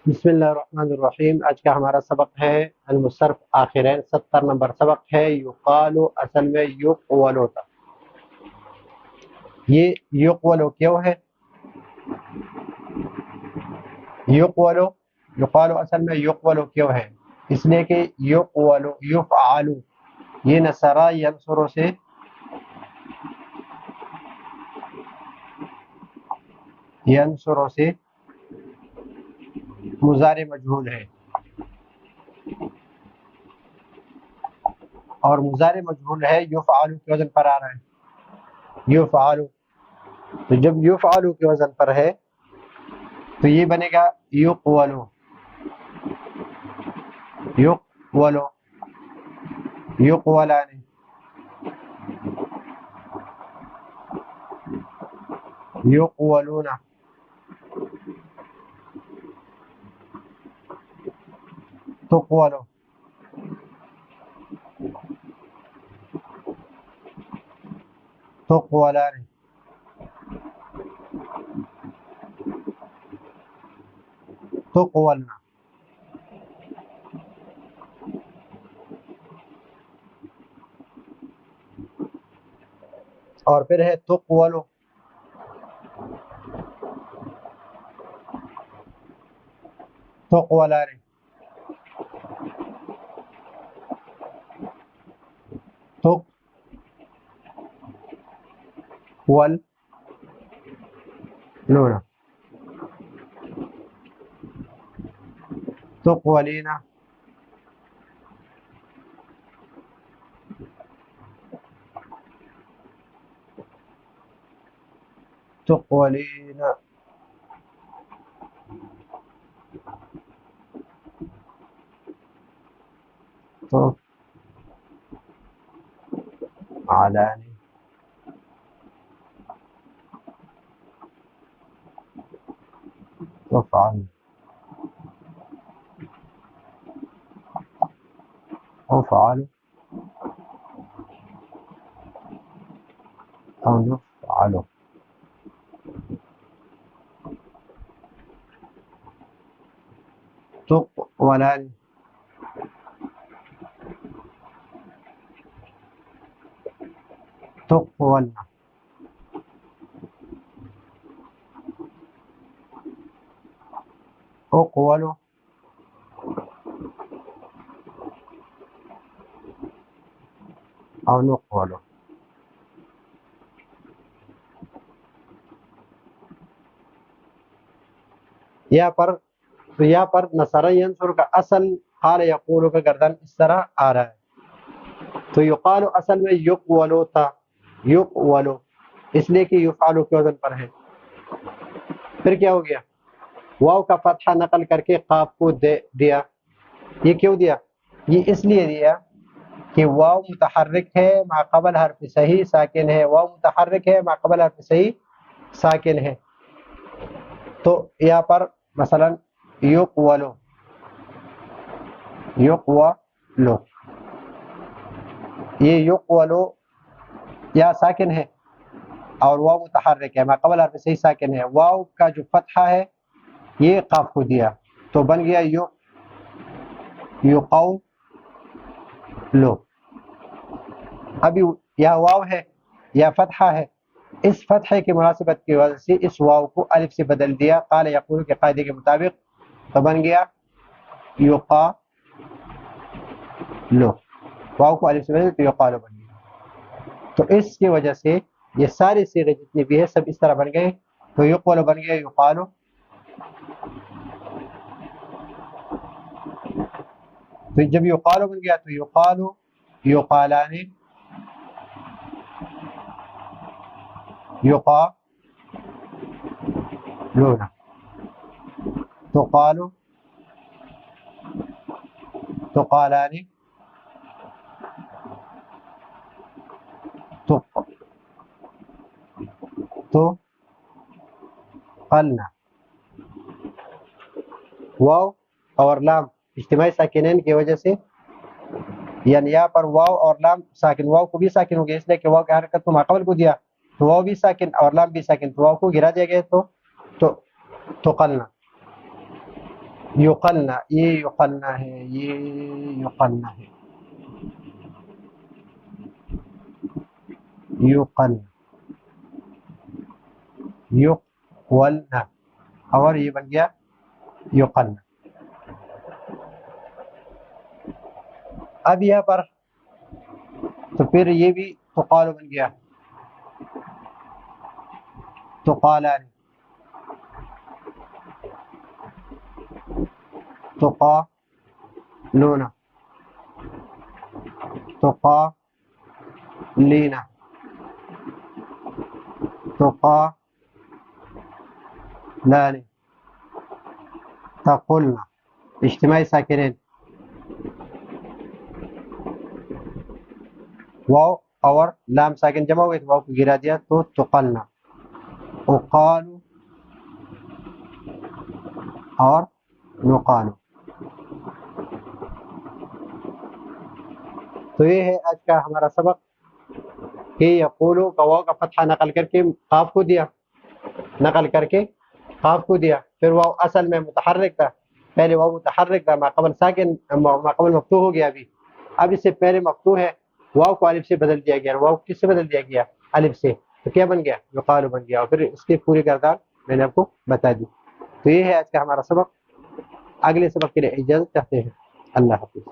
بسم اللہ الرحمن الرحیم۔ آج کا ہمارا سبق ہے المصرف آخرین، 70 نمبر سبق ہے۔ یقالو اصل میں یقولو تھا، یہ یقولو کیوں ہے؟ یقولو یقالو اصل میں یقولو کیوں ہے؟ اس لیے کہ یقولو یفعلو یہ نصرہ ینصرو سے مضارع مجہول ہے، اور مضارع مجہول ہے یفعلو کے وزن پر آ رہا ہے یفعلو۔ تو جب یفعلو کے وزن پر ہے تو یہ بنے گا یقولو یقولو یقولان یقولون تقولو تقولان تقولنا۔ اور پھر ہے تقولو تقولان تقولون تقولین تقولین تفعلان تفعل افعل او نفعل تقولان تقولنا اقولو او نقولو۔ یہاں پر نصر ینصر کا اصل قال یقولو کا گردن اس طرح آ رہا ہے، تو یقالو اصل میں یقولو تھا یقولو، اس لیے کہ یفعلو کے وزن پر ہے۔ پھر کیا ہو گیا؟ واو کا فتحہ نقل کر کے قاف کو دے دیا۔ یہ کیوں دیا؟ یہ اس لیے دیا کہ واو متحرک ہے ما قبل حرف صحیح ساکن ہے، واو متحرک ہے ما قبل حرف صحیح ساکن ہے۔ تو یہاں پر مثلا یقولو یقولو، یہ یقولو یا ساکن ہے اور واو متحرک ہے ما قبل حرف صحیح ساکن ہے، واو کا جو فتحہ ہے یہ قاف کو دیا تو بن گیا یقولو۔ ابھی یا واو ہے یا فتحہ ہے، اس فتحے کی مناسبت کی وجہ سے اس واو کو الف سے بدل دیا قال یقول کے قاعدے کے مطابق، تو بن گیا یقالو، واو کو الف سے بدل تو یقالو بن گیا۔ تو اس کی وجہ سے یہ سارے صیغے جتنے بھی ہیں سب اس طرح بن گئے، تو یقولو بن گیا یقالو، تو جب یقالو بن گیا تو یقالو یقالان یقالون تقالو تقالان تقلنا۔ واو اور لام اجتماعی ساکنین کی وجہ سے، یعنی یہاں پر واو اور لام ساکن، واو کو بھی ساکن ہو گیا اس لیے کہ واو کی حرکت کو ماقبل کو دیا، تو واو بھی ساکن اور لام بھی ساکن، تو واو کو گرا دیا گیا تو قلنا۔ یقلنا، یہ یقلنا ہے، یہ یقلنا ہے، یقلنا، یقولنا، اور یہ بن گیا یقلنا۔ اب یہاں پر تو پھر یہ بھی تقال بن گیا، تقالان، تقالون، تقالین، تقالان، تقلنا، اجتماعی ساکنین، واو اور لام ساکن جمع ہوئے تو واو کو گرا دیا تو تقلنا، اقالو اور نقالو۔ تو یہ ہے آج کا ہمارا سبق کہ یقولو کا واو کا فتحہ نقل کر کے قاف کو دیا، نقل کر کے قاف کو دیا، پھر واو اصل میں متحرک تھا، پہلے واو متحرک تھا، ما قبل ساکن، ما قبل مفتوح ہو گیا اب اس سے پہلے مفتوح ہے، واو کو الف سے بدل دیا گیا، واو کس سے بدل دیا گیا؟ الف سے، تو کیا بن گیا؟ یقال بن گیا، اور پھر اس کی پوری گردان میں نے آپ کو بتا دی۔ تو یہ ہے آج کا ہمارا سبق، اگلے سبق کے لیے اجازت چاہتے ہیں، اللہ حافظ۔